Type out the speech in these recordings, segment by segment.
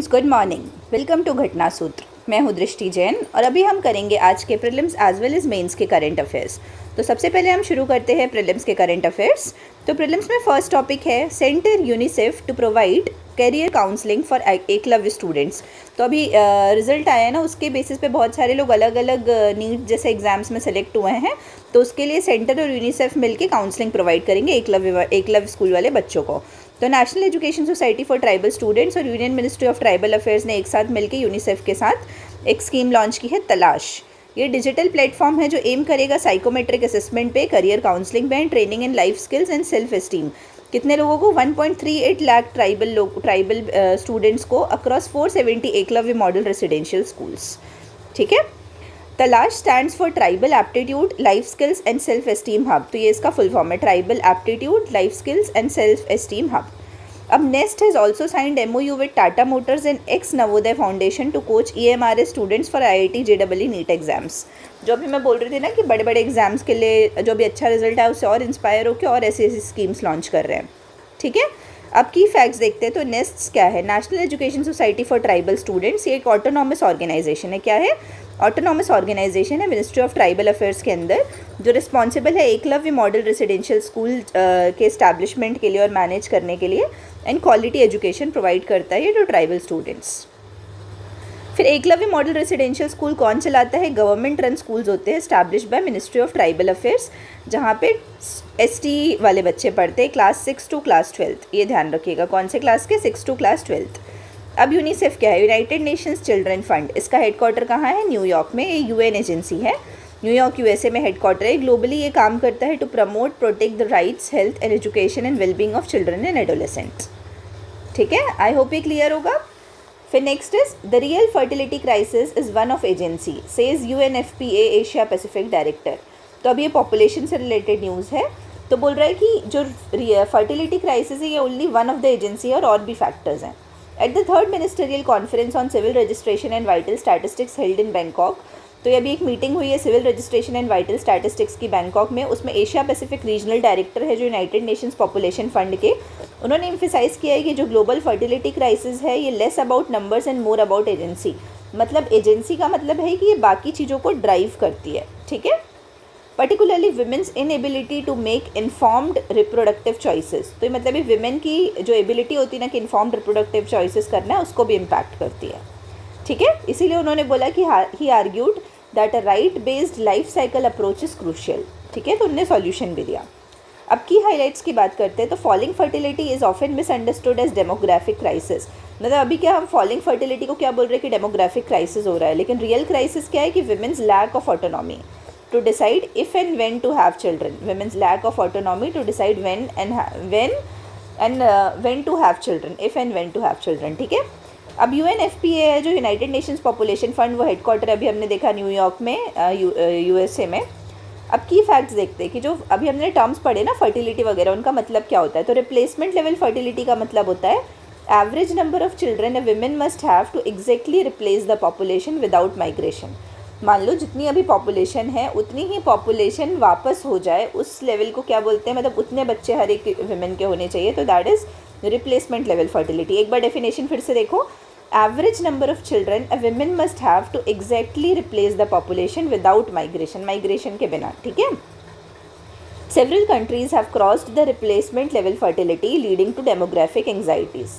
Good morning, welcome to घटना सूत्र। मैं हूँ दृष्टि जैन और अभी हम करेंगे आज के prelims as well as mains के करंट अफेयर्स। तो सबसे पहले हम शुरू करते हैं प्रीलिम्स के करंट अफेयर्स। तो प्रीलिम्स में फर्स्ट टॉपिक है centre UNICEF to provide career counselling for Eklavya students. तो अभी रिजल्ट आया है ना, उसके बेसिस पे बहुत सारे लोग अलग अलग नीट जैसे एग्जाम्स में सेलेक्ट हुए हैं। तो उसके लिए सेंटर और यूनिसेफ मिलकर काउंसलिंग प्रोवाइड करेंगे एकलव्य स्कूल वाले बच्चों को। तो national education society for tribal students और union ministry of tribal affairs ने एक साथ मिलकर यूनिसेफ के साथ एक स्कीम लॉन्च की है, तलाश। ये डिजिटल प्लेटफॉर्म है जो एम करेगा साइकोमेट्रिक असेसमेंट पे, करियर काउंसलिंग पे, training in life skills and self esteem. कितने लोगों को? 1.38 लाख ट्राइबल स्टूडेंट्स को across 470 Eklavya model residential schools. ठीक है। Talash stands for tribal aptitude, life skills and self esteem hub. तो ये इसका फुल फॉर्म है, tribal aptitude, life skills and self esteem hub. अब NEST has also signed MOU with Tata Motors and ex Navodaya foundation to coach EMRS students for IIT JEE NEET exams. जो अभी मैं बोल रही थी ना कि बड़े बड़े एग्जाम्स के लिए जो भी अच्छा रिजल्ट है उससे और इंस्पायर होकर और ऐसी स्कीम्स लॉन्च कर रहे हैं। ठीक है। अब की फैक्ट्स देखते हैं। तो नेस्ट क्या है? National education society for tribal students. ये एक ऑटोनॉमस ऑर्गेनाइजेशन है। क्या है? ऑटोनॉमस ऑर्गेनाइजेशन है मिनिस्ट्री ऑफ ट्राइबल अफेयर्स के अंदर, जो रिस्पॉन्सिबल है एकलव्य मॉडल रेसिडेंशियल स्कूल के इस्टेब्लिशमेंट के लिए और मैनेज करने के लिए, एंड क्वालिटी एजुकेशन प्रोवाइड करता है टू ट्राइबल स्टूडेंट्स। फिर एकलव्य मॉडल रेसिडेंशियल स्कूल कौन चलाता है? गवर्नमेंट रन स्कूल्स होते हैं established by ministry of tribal affairs, जहाँ पे ST वाले बच्चे पढ़ते हैं, क्लास 6 टू क्लास 12। ये ध्यान रखिएगा, कौन से क्लास के? 6 टू क्लास 12। अब यूनिसेफ क्या है? United Nations children fund. इसका हेडक्वार्टर कहाँ है? न्यूयॉर्क में। ये UN एजेंसी है, न्यूयॉर्क USA में हेडक्वार्टर है। ग्लोबली ये काम करता है to promote protect the rights, health and education and wellbeing of children and adolescents. ठीक है, आई होप ये क्लियर होगा। फिर next is the real fertility crisis is one of agency, says UNFPA Asia Pacific director. तो अब ये population से related news है। तो बोल रहा है कि जो फर्टिलिटी क्राइसिस है ये only one of the agency है और भी फैक्टर्स हैं। At the third ministerial conference on civil registration and vital statistics held in Bangkok. तो ये अभी एक मीटिंग हुई है civil registration and vital statistics की बैंकॉक में। उसमें एशिया पैसिफिक रीजनल डायरेक्टर है जो यूनाइटेड नेशंस पॉपुलेशन फंड के, उन्होंने एम्फेसाइज किया है कि जो ग्लोबल फर्टिलिटी क्राइसिस है ये less about numbers and more about agency. मतलब एजेंसी का मतलब है कि ये बाकी चीज़ों को ड्राइव करती है। ठीक है। Particularly women's inability to make informed reproductive choices. तो ये मतलब ये विमेन की जो एबिलिटी होती है ना कि इन्फॉर्म्ड रिप्रोडक्टिव चॉइसेस करना है, उसको भी इम्पैक्ट करती है। ठीक है। इसीलिए उन्होंने बोला कि he argued that a right based life cycle approach is crucial. ठीक है। तो उन्होंने सॉल्यूशन भी दिया। अब की हाइलाइट्स की बात करते हैं। तो falling fertility is often misunderstood as demographic crisis. मतलब अभी क्या हम फॉलिंग फर्टिलिटी को क्या बोल रहे हैं कि डेमोग्राफिक क्राइसिस हो रहा है, लेकिन रियल क्राइसिस क्या है कि women's lack of autonomy to decide if and when to have children. Women's lack of autonomy to decide when to have children, if and when to have children. ठीक है। अब UNFPA है जो United Nations population fund, वो headquarter अभी हमने देखा New York में, USA में। अब की फैक्ट्स देखते हैं कि जो अभी हमने टर्म्स पढ़े ना फर्टिलिटी वगैरह, उनका मतलब क्या होता है। तो रिप्लेसमेंट लेवल फर्टिलिटी का मतलब होता है average number of children a women must have to exactly replace the population without migration. मान लो जितनी अभी पॉपुलेशन है उतनी ही पॉपुलेशन वापस हो जाए, उस लेवल को क्या बोलते हैं, मतलब उतने बच्चे हर एक विमेन के होने चाहिए। तो that is replacement level fertility. एक बार डेफिनेशन फिर से देखो, average number of children a women must have to exactly replace the population without migration, migration के बिना। ठीक है। Several countries have crossed the replacement level fertility leading to demographic anxieties.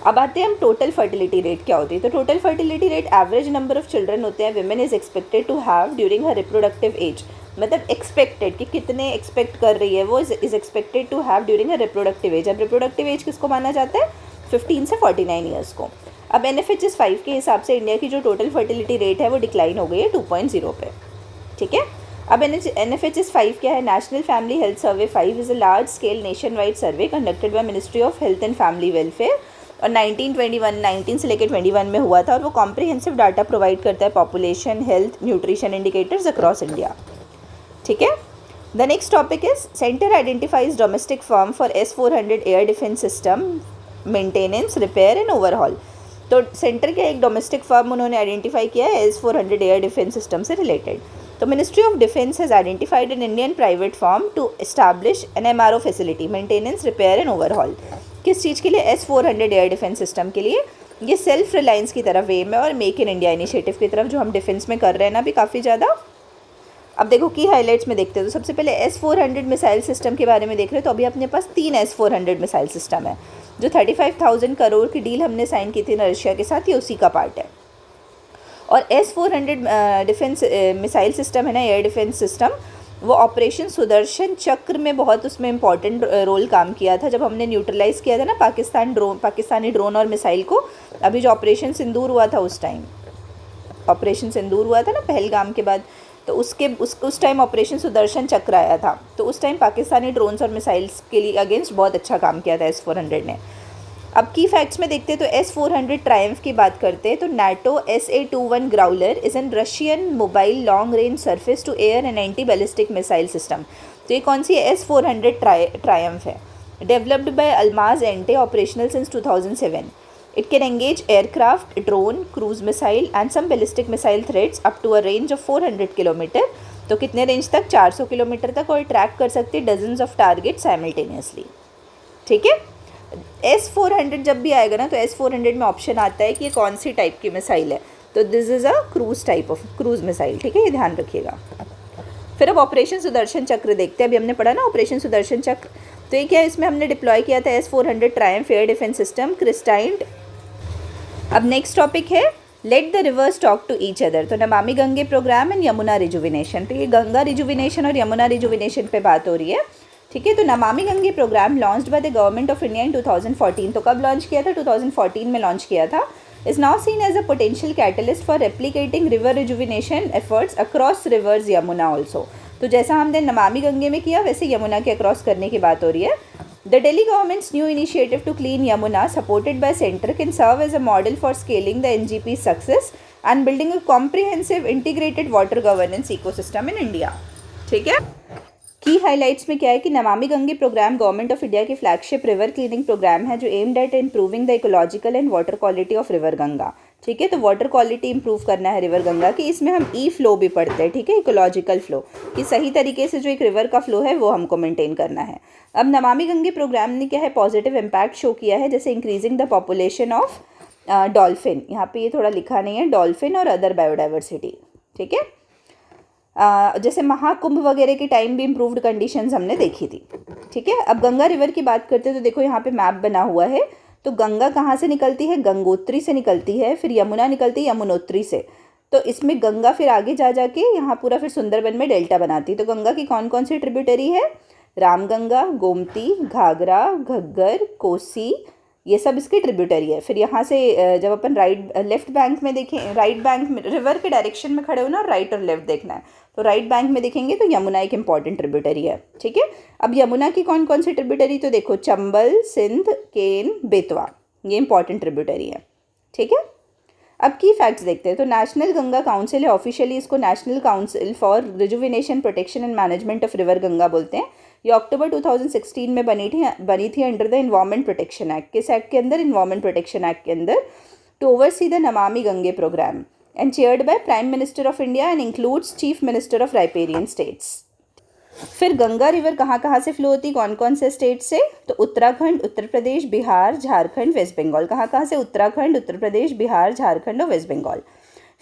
अब आते हैं हम टोटल फर्टिलिटी रेट क्या होती है। तो total fertility rate average number of children होते हैं women is expected to have during her reproductive age. मतलब एक्सपेक्टेड कि कितने एक्सपेक्ट कर रही है वो, is expected to have during her reproductive age. अब रिप्रोडक्टिव एज किसको माना जाता है? 15 से 49 ईयर्स को। अब NFHS 5 के हिसाब से इंडिया की जो टोटल फर्टिलिटी रेट है वो डिक्लाइन हो गई है 2.0 पे। ठीक है। अब NFHS 5 क्या है? National family health survey 5 is a large scale nation wide survey conducted by ministry of health and family welfare और 19 से लेकर 21 में हुआ था। और वो कॉम्प्रिहेंसिव डाटा प्रोवाइड करता है population, health, nutrition indicators across India. ठीक है। The next topic is centre identifies domestic firm for S-400 air defence system maintenance, repair and overhaul. तो सेंटर के एक डोमेस्टिक फर्म उन्होंने आइडेंटिफाई किया है S-400 एयर डिफेंस सिस्टम से related. तो ministry of defence has identified an Indian private firm to establish an MRO facility, maintenance, repair and overhaul. किस चीज़ के लिए? S-400 एयर डिफेंस सिस्टम के लिए। ये सेल्फ रिलायंस की तरफ एम है और मेक इन इंडिया इनिशिएटिव की तरफ जो हम डिफेंस में कर रहे हैं ना अभी काफ़ी ज़्यादा। अब देखो की हाइलाइट्स में देखते हैं तो सबसे पहले S-400 मिसाइल सिस्टम के बारे में देख रहे हैं। तो अभी अपने पास 3 S-400 मिसाइल सिस्टम है। जो 35,000 करोड़ की डील हमने साइन की थी ना रशिया के साथ, ये उसी का पार्ट है। और S-400 डिफेंस मिसाइल सिस्टम है ना, एयर डिफेंस सिस्टम, वो ऑपरेशन सुदर्शन चक्र में बहुत उसमें इंपॉर्टेंट रोल काम किया था जब हमने न्यूट्रलाइज़ किया था ना पाकिस्तानी ड्रोन और मिसाइल को। अभी जो ऑपरेशन सिंदूर हुआ था उस टाइम, ऑपरेशन सिंदूर हुआ था ना पहलगाम के बाद, तो उस टाइम ऑपरेशन सुदर्शन चक्र आया था। तो उस टाइम पाकिस्तानी ड्रोन्स और मिसाइल्स के लिए अगेंस्ट बहुत अच्छा काम किया था S-400 ने। अब की फैक्ट्स में देखते हैं तो S-400 ट्रायम्फ की बात करते हैं तो NATO SA-21 Growler is an Russian mobile long range surface to air and anti ballistic missile system. तो ये कौन सी है? S-400 ट्रायम्फ है। Developed by Almaz Antey, operational since 2007। It can engage aircraft, drone, cruise missile and some ballistic missile threats up to a range of 400 kilometre. तो कितने range तक? 400 kilometre तक, और ट्रैक कर सकती है डजन्स ऑफ टारगेट साइमल्टेनियसली। ठीक है। S-400 जब भी आएगा ना तो S-400 में ऑप्शन आता है कि ये कौन सी टाइप की मिसाइल है। तो this is a cruise type of cruise missile. ठीक है, ये ध्यान रखिएगा। फिर अब ऑपरेशन सुदर्शन चक्र देखते हैं। अभी हमने पढ़ा ना ऑपरेशन सुदर्शन चक्र, तो ये क्या है? इसमें हमने डिप्लॉय किया था S-400 Triumph air defence system christened. अब नेक्स्ट टॉपिक है let the rivers talk to each other. तो Namami Gange programme and Yamuna rejuvenation. तो ये गंगा रिजुविनेशन और यमुना रिजुविनेशन पे बात हो रही है। ठीक है। तो Namami Gange programme launched by the government of India in 2014। तो कब लॉन्च किया था? 2014 में लॉन्च किया था। Is now seen as a potential catalyst for replicating river rejuvenation efforts across rivers Yamuna also. तो जैसा हमने नमामि गंगे में किया वैसे यमुना के अक्रॉस करने की बात हो रही है। The Delhi government's new initiative to clean Yamuna, supported by Centre, can serve as a model for scaling the NGP's success and building a comprehensive integrated water governance ecosystem in India. ठीक है। की highlights में क्या है कि Namami Gange programme government of India की flagship river cleaning programme है जो aimed at improving the ecological and water quality of river Ganga. ठीक है। तो वाटर क्वालिटी इंप्रूव करना है रिवर गंगा की। इसमें हम ई फ्लो भी पढ़ते हैं। ठीक है, इकोलॉजिकल फ्लो, कि सही तरीके से जो एक रिवर का फ्लो है वो हमको मेंटेन करना है। अब नमामि गंगे प्रोग्राम ने क्या है? पॉजिटिव इम्पैक्ट शो किया है, जैसे increasing the population of dolphin. यहाँ पे ये थोड़ा लिखा नहीं है, डॉल्फिन और अदर बायोडाइवर्सिटी। ठीक है। जैसे महाकुंभ वगैरह के टाइम भी इम्प्रूव्ड कंडीशंस हमने देखी थी। ठीक है। अब गंगा रिवर की बात करते हैं तो देखो यहाँ पे मैप बना हुआ है। तो गंगा कहाँ से निकलती है? गंगोत्री से निकलती है। फिर यमुना निकलती है यमुनोत्री से। तो इसमें गंगा फिर आगे जा जाके यहाँ पूरा फिर सुंदरबन में डेल्टा बनाती है। तो गंगा की कौन कौन सी ट्रिब्यूटरी है? रामगंगा, गोमती, घाघरा, घग्गर, कोसी, ये सब इसकी ट्रिब्यूटरी है। फिर यहाँ से जब अपन लेफ्ट बैंक में देखें, राइट बैंक में रिवर के डायरेक्शन में खड़े हो ना, राइट और लेफ्ट देखना है, तो राइट बैंक में देखेंगे तो यमुना एक इंपॉर्टेंट ट्रिब्यूटरी है। ठीक है। अब यमुना की कौन कौन सी ट्रिब्यूटरी? तो देखो चंबल, सिंध, केन, बेतवा, ये इंपॉर्टेंट ट्रिब्यूटरी है। ठीक है। अब की फैक्ट्स देखते हैं। तो नेशनल गंगा काउंसिल है, ऑफिशियली इसको national council for rejuvenation protection and management of river Ganga बोलते हैं। ये अक्टूबर 2016 में बनी थी under the environment protection act. किस एक्ट के अंदर? इन्वायरमेंट प्रोटेक्शन एक्ट के अंदर, to oversee the Namami Gange programme and chaired by prime minister of India and includes chief minister of riparian states. फिर गंगा रिवर कहाँ कहाँ से फ्लो होती? कौन कौन से स्टेट से? तो उत्तराखंड, उत्तर प्रदेश, बिहार, झारखंड, वेस्ट बंगाल। कहाँ कहाँ से? उत्तराखंड, उत्तर प्रदेश, बिहार, झारखंड और वेस्ट बंगाल।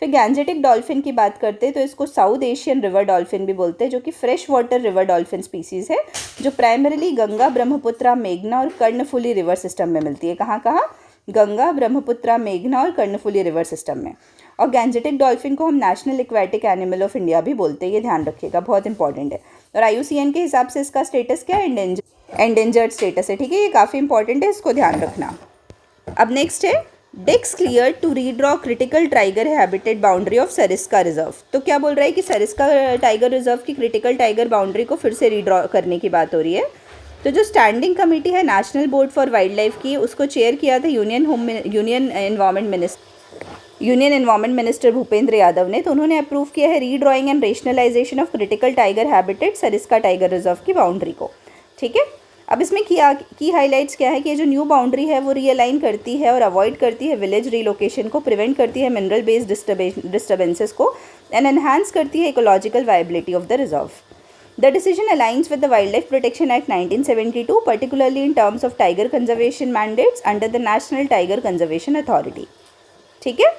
फिर गैंजेटिक डॉल्फिन की बात करते हैं तो इसको साउथ एशियन रिवर डॉल्फिन भी बोलते हैं, जो कि fresh water river dolphin species है, जो प्राइमरीली गंगा, ब्रह्मपुत्रा, मेघना और कर्णफुली रिवर सिस्टम में मिलती है। कहाँ कहाँ? गंगा, ब्रह्मपुत्रा, मेघना और कर्णफुली रिवर सिस्टम में। और गैंजेटिक डॉल्फिन को हम national aquatic animal of India भी बोलते हैं, ये ध्यान रखिएगा, बहुत इंपॉर्टेंट है। और IUCN के हिसाब से इसका स्टेटस क्या है? एंडेंजर्ड स्टेटस है। ठीक है, ये काफ़ी इंपॉर्टेंट है, इसको ध्यान रखना। अब नेक्स्ट है decks clear to redraw critical tiger habitat boundary of Sariska reserve. तो क्या बोल रहा है कि सरिस्का टाइगर रिजर्व की क्रिटिकल टाइगर बाउंड्री को फिर से रीड्रॉ करने की बात हो रही है। तो जो स्टैंडिंग कमेटी है national board for wildlife की, उसको चेयर किया था union environment minister Bhupender Yadav ने। तो उन्होंने अप्रूव किया है redrawing and rationalisation of critical tiger habitat Sariska tiger reserve की बाउंड्री को। ठीक है। अब इसमें की हाइलाइट्स क्या है कि ये जो न्यू बाउंड्री है वो रीअलाइन करती है और अवॉइड करती है विलेज रीलोकेशन को, प्रिवेंट करती है मिनरल बेस्ड डिस्टर्बेंसेस को, एंड एनहांस करती है ecological viability of the reserve. The decision aligns with the Wildlife Protection Act 1972, particularly in terms of tiger conservation mandates under the National Tiger Conservation Authority. ठीक है,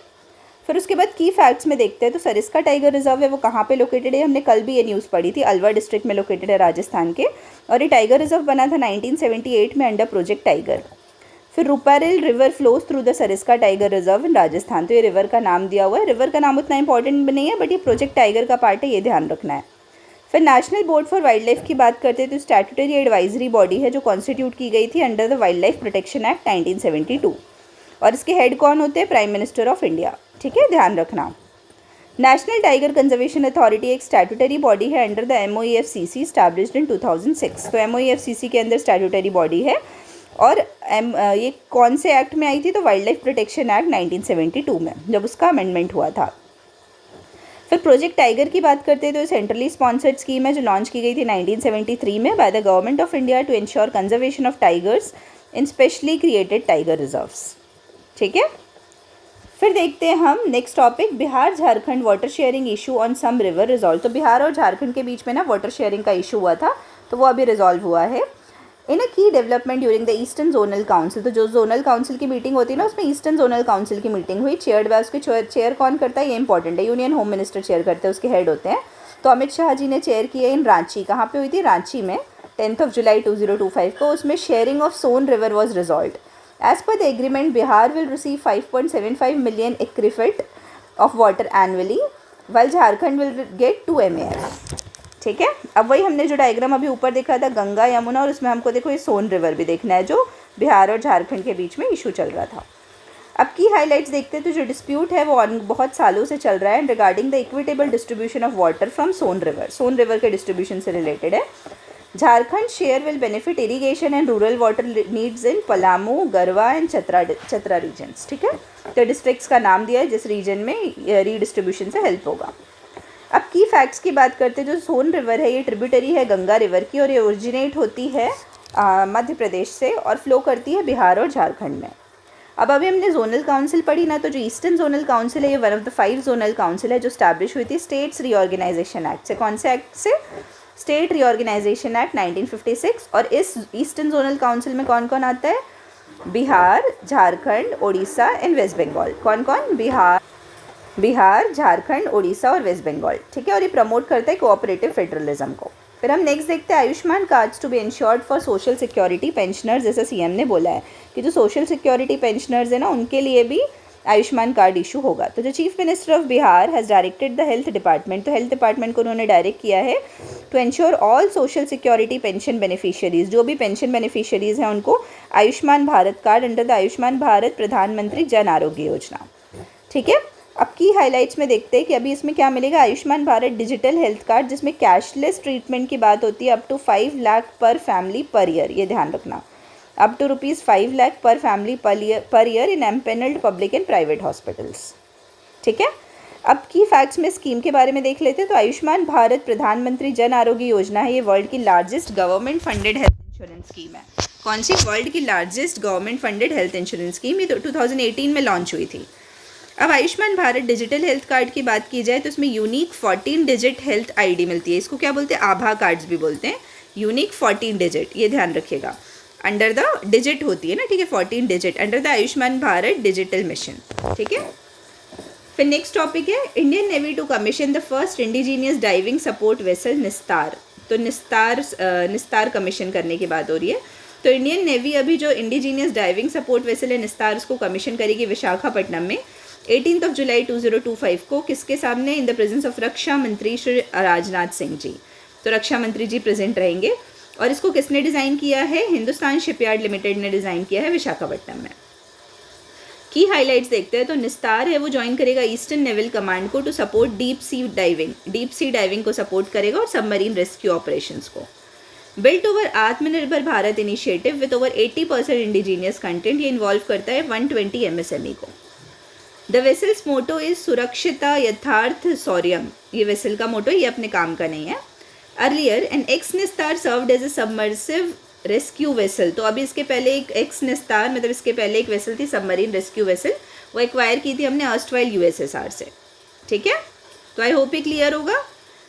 फिर उसके बाद की facts में देखते हैं। तो सरिस्का टाइगर रिजर्व है वो कहाँ पे लोकेटेड है, हमने कल भी ये न्यूज़ पढ़ी थी, अलवर डिस्ट्रिक्ट में लोकेटेड है राजस्थान के, और ये टाइगर रिजर्व बना था 1978 में अंडर प्रोजेक्ट टाइगर। फिर Ruparel river flows through the Sariska tiger reserve in Rajasthan, तो ये रिवर का नाम दिया हुआ है। रिवर का नाम उतना इंपॉर्टेंट नहीं है, बट ये प्रोजेक्ट टाइगर का पार्ट है, ये ध्यान रखना है। फिर national board for wildlife की बात करते हैं तो स्टैट्यूटरी एडवाइजरी बॉडी है जो कॉन्स्टिट्यूट की गई थी under the wild life protection act 1972, और इसके हेड कौन होते हैं, प्राइम मिनिस्टर ऑफ इंडिया। ठीक है, ध्यान रखना। नेशनल टाइगर कंजर्वेशन अथॉरिटी एक स्टैट्यूटरी बॉडी है अंडर द MOEFCC स्टैब्लिश्ड इन 2006। तो MOEFCC के अंदर स्टैट्यूटरी बॉडी है, और ये कौन से एक्ट में आई थी, तो वाइल्ड लाइफ प्रोटेक्शन एक्ट 1972 में, जब उसका अमेंडमेंट हुआ था। फिर प्रोजेक्ट टाइगर की बात करते हैं तो सेंट्रली स्पॉन्सर्ड स्कीम है जो लॉन्च की गई थी 1973 में by the government of India to ensure conservation of tigers in specially created tiger reserves. ठीक है, फिर देखते हैं हम next topic, Bihar Jharkhand water sharing issue on some river resolve. तो बिहार और झारखंड के बीच में ना वाटर शेयरिंग का इशू हुआ था, तो वो अभी रिजॉल्व हुआ है। इन अ की development during the eastern zonal council, तो जो जोनल काउंसिल की मीटिंग होती है ना, उसमें ईस्टर्न जोनल काउंसिल की मीटिंग हुई, चेयर्ड बाय, उसके चेयर कौन करता है, ये इंपॉर्टेंट है, यूनियन होम मिनिस्टर चेयर करते हैं, उसके हेड होते हैं। तो अमित शाह जी ने चेयर किया इन रांची, कहाँ पे हुई थी, रांची में, 10 जुलाई 2025 को। उसमें sharing of Son river was resolve. As per the agreement Bihar will receive 5.75 million acre feet of water annually, while Jharkhand will get 2 MAF। ठीक है, अब वही हमने जो डायग्राम अभी ऊपर देखा था गंगा यमुना, और उसमें हमको देखो ये सोन रिवर भी देखना है जो बिहार और झारखंड के बीच में इशू चल रहा था। अब की हाइलाइट्स देखते हैं। तो जो डिस्प्यूट है वो बहुत सालों से चल रहा है regarding the equitable distribution of water from Son river के डिस्ट्रीब्यूशन से रिलेटेड है। Jharkhand share will benefit irrigation and rural water needs in Palamu, Garhwa and Chatra regions. ठीक है, तो डिस्ट्रिक्ट्स का नाम दिया है जिस रीजन में रीडिस्ट्रीब्यूशन से हेल्प होगा। अब की फैक्ट्स की बात करते हैं। जो सोन रिवर है ये ट्रिब्यूटरी है गंगा रिवर की, और ये ओरिजिनेट होती है मध्य प्रदेश से और फ्लो करती है बिहार और झारखंड में। अब अभी हमने जोनल काउंसिल पढ़ी ना, तो जो ईस्टर्न जोनल काउंसिल है ये one of the 5 zonal council है जो स्टैब्लिश हुई थी स्टेट्स रीऑर्गेनाइजेशन एक्ट से। कौन से एक्ट से, स्टेट रीऑर्गेनाइजेशन एक्ट 1956। और इस ईस्टर्न जोनल काउंसिल में कौन कौन आता है, बिहार, झारखंड, उड़ीसा एंड वेस्ट बंगाल। कौन कौन, बिहार, झारखंड, उड़ीसा और वेस्ट बंगाल। ठीक है, और ये प्रमोट करता है कोऑपरेटिव फेडरलिज्म को। फिर हम नेक्स्ट देखते हैं Ayushman cards to be insured for social security pensioners. जैसे सीएम ने बोला है कि जो सोशल सिक्योरिटी पेंशनर्स है ना, उनके लिए भी आयुष्मान कार्ड इशू होगा। तो जो chief minister of Bihar has directed the health department, तो हेल्थ डिपार्टमेंट को उन्होंने डायरेक्ट किया है to ensure all social security pension beneficiaries, जो भी पेंशन बेनिफिशियरीज हैं उनको Ayushman Bharat card under the Ayushman Bharat Pradhan Mantri Jan Arogya Yojana. ठीक है, अब की हाइलाइट्स में देखते हैं कि अभी इसमें क्या मिलेगा, Ayushman Bharat digital health card जिसमें कैशलेस ट्रीटमेंट की बात होती है, अप टू 5 लाख पर फैमिली पर ईयर, ये ध्यान रखना, अप टू ₹5 लाख पर family per year in empanelled public and private hospitals. ठीक है, अब की फैक्ट्स में स्कीम के बारे में देख लेते हैं। तो आयुष्मान भारत प्रधानमंत्री जन आरोग्य योजना है, ये वर्ल्ड की largest government funded health insurance scheme है। कौन सी, वर्ल्ड की largest government funded health insurance scheme, ये तो 2018 में लॉन्च हुई थी। अब Ayushman Bharat digital health card की बात की जाए तो इसमें यूनिक 14 डिजिट हेल्थ आईडी मिलती है। इसको क्या बोलते हैं, आभा कार्ड्स भी बोलते हैं, यूनिक 14 डिजिट, ये ध्यान रखिएगा, अंडर द डिजिट होती है ना, ठीक है, 14 digit under the Ayushman Bharat digital mission. ठीक है, फिर नेक्स्ट टॉपिक है Indian navy to commission the first indigenous diving support vessel Nistar. तो निस्तार कमीशन करने की बात हो रही है। तो इंडियन नेवी अभी जो इंडिजीनियस डाइविंग सपोर्ट वेसल है निस्तार, उसको कमीशन करेगी विशाखापट्टनम में 18 जुलाई 2025 को। किसके सामने, इन द प्रेजेंस ऑफ रक्षा मंत्री श्री राजनाथ सिंह जी। तो रक्षा मंत्री जी प्रेजेंट रहेंगे। और इसको किसने डिज़ाइन किया है, हिंदुस्तान शिपयार्ड लिमिटेड ने डिज़ाइन किया है विशाखापट्टनम में। की हाइलाइट्स देखते हैं। तो निस्तार है वो ज्वाइन करेगा ईस्टर्न नेवल कमांड को to support deep sea diving को सपोर्ट करेगा और सबमरीन रेस्क्यू ऑपरेशंस को। Built over Atmanirbhar Bharat initiative with over 80% indigenous content, ये इन्वॉल्व करता है 120 MSME को। The vessel's motto is Surakshita Yatharth Shauryam, ये वेसल का मोटो, ये अपने काम का नहीं है। Earlier an ex Nistar served as a submersive rescue vessel, तो अभी इसके पहले एक एक्स निस्तार मतलब इसके पहले एक वेसल थी सबमरीन रेस्क्यू वेसल, वो एक्वायर की थी हमने अर्स्टवाइल USSR से। ठीक है, तो आई होप ये क्लियर होगा।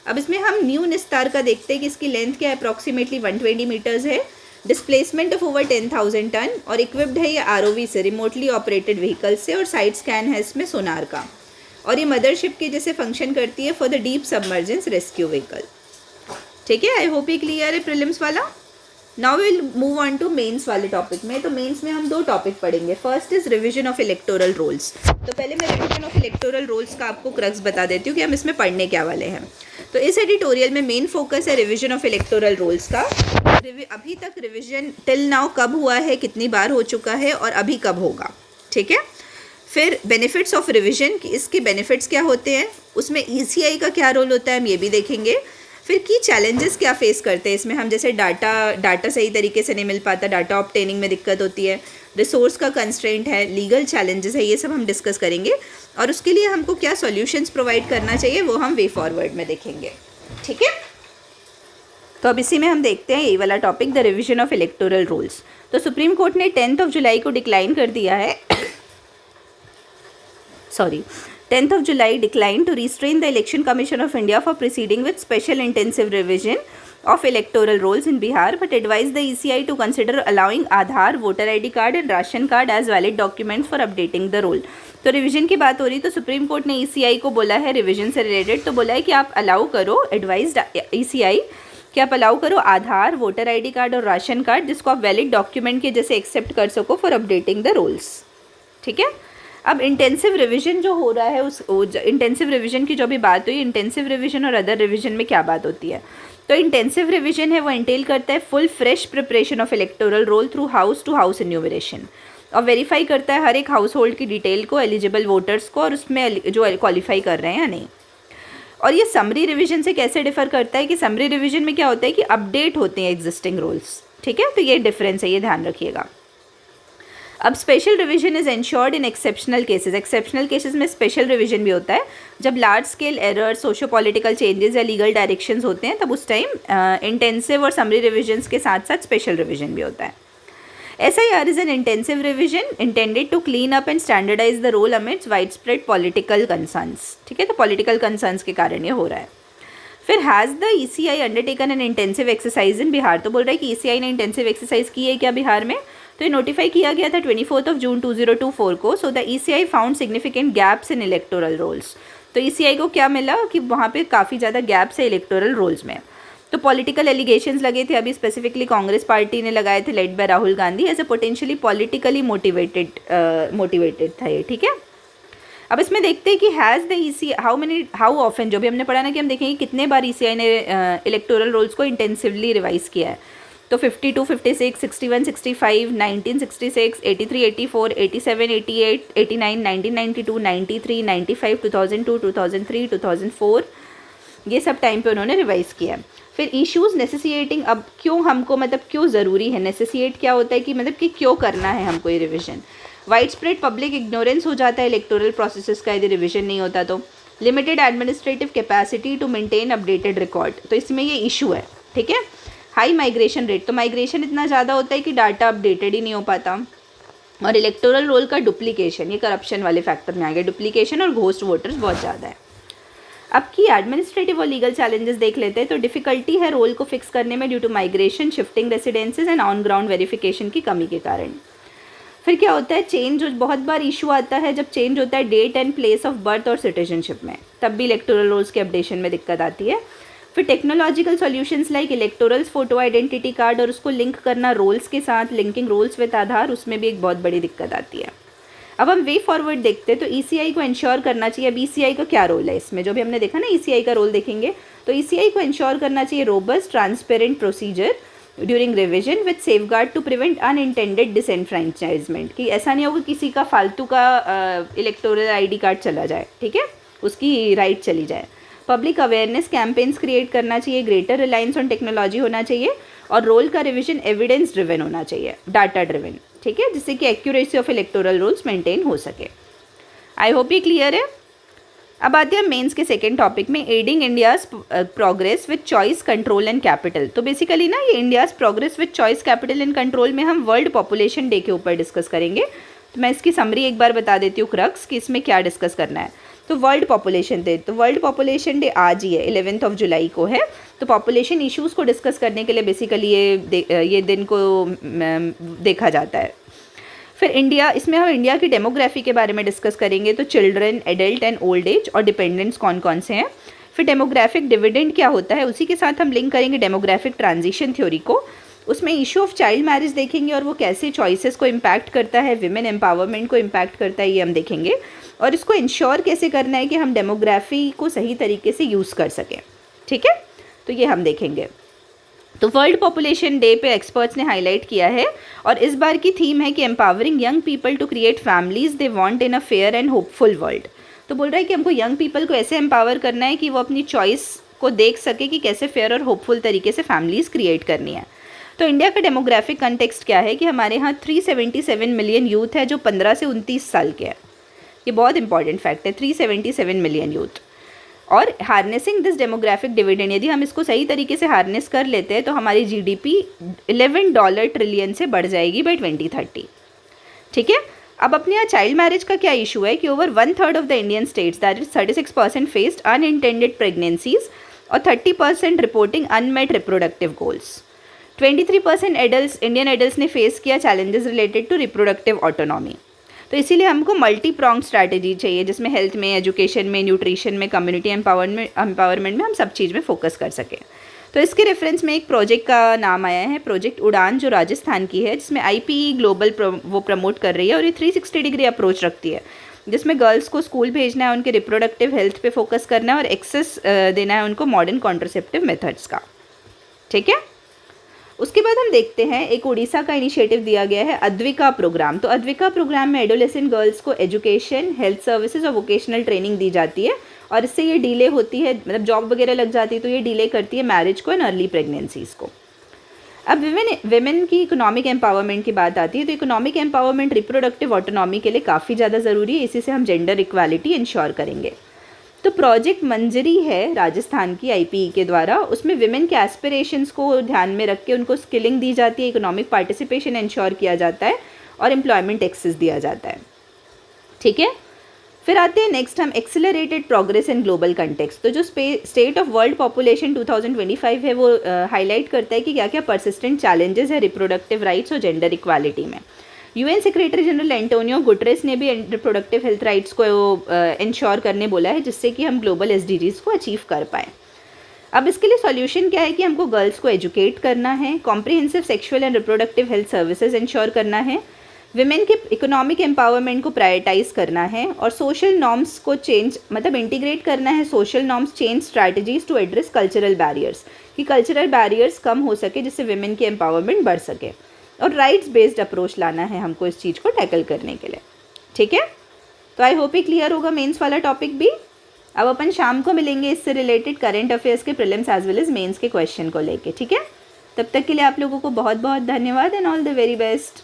अब इसमें हम न्यू निस्तार का देखते हैं कि इसकी लेंथ क्या है, अप्रॉक्सीमेटली 120 मीटर्स है, डिस्प्लेसमेंट ऑफ ओवर 10,000 टन और इक्विप्ड है ये आरओवी से, रिमोटली ऑपरेटेड व्हीकल से, और साइड स्कैन है इसमें सोनार का, और ये मदरशिप के जैसे फंक्शन करती है for the deep submergence rescue vehicle. ठीक है, आई होप ये क्लियर है प्रीलिम्स वाला। Now will move on to mains वाले टॉपिक में। तो मेंस में हम 2 टॉपिक पढ़ेंगे। First is revision of electoral rolls. तो पहले मैं रिवीजन ऑफ इलेक्टोरल रोल्स का आपको क्रक्स बता देती हूँ कि हम इसमें पढ़ने क्या वाले हैं। तो इस एडिटोरियल में मेन फोकस है रिवीजन ऑफ इलेक्टोरल रोल्स का। अभी तक रिवीजन टिल नाउ कब हुआ है, कितनी बार हो चुका है और अभी कब होगा। ठीक है, फिर बेनिफिट्स ऑफ रिवीजन, कि इसके बेनिफिट्स क्या होते हैं, उसमें ईसीआई का क्या रोल होता है हम ये भी देखेंगे। फिर की चैलेंजेस क्या फेस करते हैं इसमें हम, जैसे डाटा सही तरीके से नहीं मिल पाता, डाटा ऑब्टेनिंग में दिक्कत होती है, रिसोर्स का कंस्ट्रेंट है, लीगल चैलेंजेस है, ये सब हम डिस्कस करेंगे और उसके लिए हमको क्या सॉल्यूशंस प्रोवाइड करना चाहिए वो हम वे फॉरवर्ड में देखेंगे। ठीक है, तो अब इसी में हम देखते हैं ये वाला topic, the revision of electoral rules. तो सुप्रीम कोर्ट ने 10 जुलाई को डिक्लाइन कर दिया है 10 जुलाई declined to restrain the Election Commission of India for proceeding with special intensive revision of electoral rolls in Bihar, but advised the ECI to consider allowing Aadhaar, voter ID card and ration card as valid documents for updating the roll। तो revision की बात हो रही, तो supreme court ने ECI को बोला है रिवीजन से रिलेटेड, तो बोला है कि आप अलाउ करो, एडवाइज्ड ECI कि आप अलाउ करो आधार, वोटर ID कार्ड और राशन कार्ड जिसको आप वैलिड डॉक्यूमेंट के जैसे एक्सेप्ट कर सको फॉर अपडेटिंग द रोल्स। ठीक है, अब इंटेंसिव रिवीजन जो हो रहा है इंटेंसिव रिवीजन की जो भी बात हुई, इंटेंसिव रिवीजन और अदर रिवीजन में क्या बात होती है। तो इंटेंसिव रिवीजन है वो इंटेल करता है full fresh preparation of electoral roll through house to house enumeration, और वेरीफाई करता है हर एक हाउस होल्ड की डिटेल को, एलिजिबल वोटर्स को और उसमें जो क्वालिफाई कर रहे हैं या नहीं। और ये समरी रिवीजन से कैसे डिफर करता है कि समरी रिवीजन में क्या होता है कि अपडेट होते हैं एग्जिस्टिंग रोल्स। ठीक है, तो ये डिफरेंस है, ये ध्यान रखिएगा। अब special revision is ensured in exceptional cases. Exceptional cases में स्पेशल रिवीजन भी होता है, जब large scale error, socio political changes या लीगल डायरेक्शंस होते हैं तब उस टाइम इंटेंसिव और समरी रिवीजन्स के साथ साथ स्पेशल रिवीजन भी होता है। SIR is an intensive revision intended to clean up and standardize the role amidst widespread political concerns। ठीक है, तो political concerns के कारण ये हो रहा है। फिर has the ECI undertaken N intensive exercise in Bihar. तो बोल रहा है कि ECI ने इंटेंसिव एक्सरसाइज की है क्या बिहार में। तो ये नोटिफाई किया गया था 24 जून 2024 को। So the ECI found significant gaps in electoral rolls. तो ECI को क्या मिला कि वहाँ पे काफ़ी ज़्यादा गैप्स है इलेक्टोरल रोल्स में। तो पॉलिटिकल एलिगेशंस लगे थे, अभी स्पेसिफिकली कांग्रेस पार्टी ने लगाए थे, led by Rahul Gandhi, as a potentially politically motivated था ये। ठीक है, अब इसमें देखते हैं कि has the ECI how often, जो भी हमने पढ़ा ना कि हम देखेंगे कितने बार ECI ने इलेक्टोरल रोल्स को इंटेंसिवली रिवाइज किया है। तो 52, 56, 61, 65, 1966, 83, 84, 87, 88, 89, 1992, 93, 95, 2002, 2003, 2004, ये सब टाइम पे उन्होंने रिवाइज किया है। फिर इश्यूज़ नेसेसिएटिंग, अब क्यों हमको, मतलब क्यों ज़रूरी है, नेसेसिएट क्या होता है कि मतलब कि क्यों करना है हमको ये revision. Wide spread public ignorance हो जाता है इलेक्टोरल प्रोसेसेस का यदि रिविजन नहीं होता तो। Limited administrative capacity to maintain updated record, तो इसमें ये इशू है। ठीक है, हाई माइग्रेशन रेट, तो माइग्रेशन इतना ज़्यादा होता है कि डाटा अपडेटेड ही नहीं हो पाता। और इलेक्टोरल रोल का डुप्लीकेशन, ये करप्शन वाले फैक्टर में आ गया, डुप्लीकेशन और घोस्ट वोटर्स बहुत ज़्यादा है। अब की एडमिनिस्ट्रेटिव और लीगल चैलेंजेस देख लेते हैं। तो डिफ़िकल्टी है रोल को फिक्स करने में due to migration, shifting residences and on ground verification की कमी के कारण। फिर क्या होता है, चेंज, जो बहुत बार इशू आता है जब चेंज होता है date and place of birth और सिटीजनशिप में, तब भी इलेक्टोरल रोल्स के अपडेशन में दिक्कत आती है। फिर technological solutions like electorals photo identity card और उसको लिंक करना रोल्स के साथ, लिंकिंग रोल्स विद आधार, उसमें भी एक बहुत बड़ी दिक्कत आती है। अब हम वे फॉरवर्ड देखते हैं। तो ECI को इंश्योर करना चाहिए। अब ECI का क्या रोल है इसमें, जो भी हमने देखा ना ECI का रोल देखेंगे। तो ECI को इंश्योर करना चाहिए robust transparent procedure during revision with safeguard to prevent unintended disenfranchisement, कि ऐसा नहीं होगा किसी का फालतू का इलेक्टोरल ID कार्ड चला जाए, ठीक है, उसकी राइट चली जाए। पब्लिक अवेयरनेस कैंपेन्स क्रिएट करना चाहिए, ग्रेटर रिलायंस ऑन टेक्नोलॉजी होना चाहिए, और रोल का रिविजन एविडेंस ड्रिवन होना चाहिए, डाटा ड्रिवन। ठीक है, जिससे कि accuracy of electoral rules maintain हो सके। आई होप ये क्लियर है। अब आते हैं मेंस के सेकंड टॉपिक में, adding India's progress with choice, control and capital. तो बेसिकली ना ये India's progress with choice, capital and control में हम वर्ल्ड पॉपुलेशन डे के ऊपर डिस्कस करेंगे। तो मैं इसकी समरी एक बार बता देती हूँ क्रक्स, कि इसमें क्या डिस्कस करना है। तो वर्ल्ड पॉपुलेशन डे, तो वर्ल्ड पॉपुलेशन डे आज ही है, 11 जुलाई को है। तो पॉपुलेशन इश्यूज़ को डिस्कस करने के लिए बेसिकली ये दिन को देखा जाता है। फिर इंडिया, इसमें हम इंडिया की डेमोग्राफी के बारे में डिस्कस करेंगे। तो children, adult and old age और डिपेंडेंट्स कौन कौन से हैं। फिर डेमोग्राफिक डिविडेंड क्या होता है, उसी के साथ हम लिंक करेंगे डेमोग्राफिक ट्रांजिशन थ्योरी को। उसमें इशू ऑफ चाइल्ड मैरिज देखेंगे और वो कैसे चॉइसेस को इम्पैक्ट करता है, विमेन एम्पावरमेंट को इम्पैक्ट करता है, ये हम देखेंगे। और इसको इंश्योर कैसे करना है कि हम डेमोग्राफी को सही तरीके से यूज़ कर सकें, ठीक है, तो ये हम देखेंगे। तो वर्ल्ड पॉपुलेशन डे पे एक्सपर्ट्स ने हाईलाइट किया है और इस बार की थीम है कि empowering young people to create families they want in a fair and hopeful world. तो बोल रहा है कि हमको यंग पीपल को ऐसे एम्पावर करना है कि वो अपनी चॉइस को देख सके कि कैसे फेयर और होपफुल तरीके से फैमिलीज़ क्रिएट करनी है। तो इंडिया का डेमोग्राफिक कंटेक्स्ट क्या है कि हमारे यहाँ 377 मिलियन यूथ है जो 15 से 29 साल के हैं। ये बहुत इंपॉर्टेंट फैक्ट है, 377 मिलियन यूथ। और हार्नेसिंग दिस डेमोग्राफिक डिविडेंड, यदि हम इसको सही तरीके से हार्नेस कर लेते हैं तो हमारी जीडीपी $11 ट्रिलियन से बढ़ जाएगी बाय 2030, ठीक है। अब अपने यहाँ चाइल्ड मैरिज का क्या इशू है कि over 1/3 of the Indian states, that is 36% faced unintended pregnancies और 30% reporting unmet reproductive goals. 23% adult Indian adults ने फेस किया challenges related to reproductive autonomy. तो इसीलिए हमको मल्टी प्रॉन्ग स्ट्रैटेजी चाहिए जिसमें हेल्थ में, एजुकेशन में, न्यूट्रिशन में, कम्युनिटी एम्पावरमेंट में हम सब चीज़ में फोकस कर सकें। तो इसके रेफरेंस में एक प्रोजेक्ट का नाम आया है, प्रोजेक्ट उड़ान, जो राजस्थान की है, जिसमें IPE ग्लोबल वो प्रमोट कर रही है और ये 360 डिग्री अप्रोच रखती है, जिसमें गर्ल्स को स्कूल भेजना है, उनके रिप्रोडक्टिव हेल्थ पे फोकस करना है और एक्सेस देना है उनको मॉडर्न कॉन्ट्रासेप्टिव मेथड्स का, ठीक है। उसके बाद हम देखते हैं एक उड़ीसा का इनिशिएटिव दिया गया है, अद्विका प्रोग्राम। तो अद्विका प्रोग्राम में एडोलेसेंट गर्ल्स को एजुकेशन, हेल्थ सर्विसेज और वोकेशनल ट्रेनिंग दी जाती है और इससे ये डिले होती है, मतलब जॉब वगैरह लग जाती है तो ये डिले करती है मैरिज को एंड अर्ली प्रेगनेंसीज को। अब विमेन की इकोनॉमिक एम्पावरमेंट की बात आती है तो इकोनॉमिक एम्पावरमेंट रिप्रोडक्टिव ऑटोनॉमी के लिए काफ़ी ज़्यादा ज़रूरी है, इसी से हम जेंडर इक्वालिटी इंश्योर करेंगे। तो प्रोजेक्ट मंजरी है राजस्थान की IPE के द्वारा, उसमें विमेन के एस्पिरेशंस को ध्यान में रख के उनको स्किलिंग दी जाती है, इकोनॉमिक पार्टिसिपेशन इंश्योर किया जाता है और एम्प्लॉयमेंट एक्सेस दिया जाता है, ठीक है। फिर आते हैं नेक्स्ट हम accelerated progress in global context. तो जो स्टेट ऑफ वर्ल्ड पॉपुलेशन 2025 है वो हाईलाइट करता है कि क्या क्या परसिस्टेंट चैलेंजेस है रिप्रोडक्टिव राइट्स और जेंडर इक्वालिटी में। UN secretary general Antonio Guterres ने भी रिप्रोडक्टिव हेल्थ राइट्स को इंश्योर करने बोला है जिससे कि हम ग्लोबल SDGs को अचीव कर पाएँ। अब इसके लिए सॉल्यूशन क्या है कि हमको गर्ल्स को एजुकेट करना है, comprehensive sexual and reproductive health services ensure करना है, विमेन के इकोनॉमिक एम्पावरमेंट को प्रायोरिटाइज करना है और सोशल नॉर्म्स को चेंज, मतलब इंटीग्रेट करना है social norms change strategies to address cultural barriers, कि कल्चरल बैरियर्स कम हो सके जिससे विमेन की एम्पावरमेंट बढ़ सके, और राइट्स बेस्ड अप्रोच लाना है हमको इस चीज़ को टैकल करने के लिए, ठीक है। तो आई होप ये क्लियर होगा मेंस वाला टॉपिक भी। अब अपन शाम को मिलेंगे इससे रिलेटेड करंट अफेयर्स के prelims as well as mains के क्वेश्चन को लेके, ठीक है। तब तक के लिए आप लोगों को बहुत बहुत धन्यवाद and all the very best.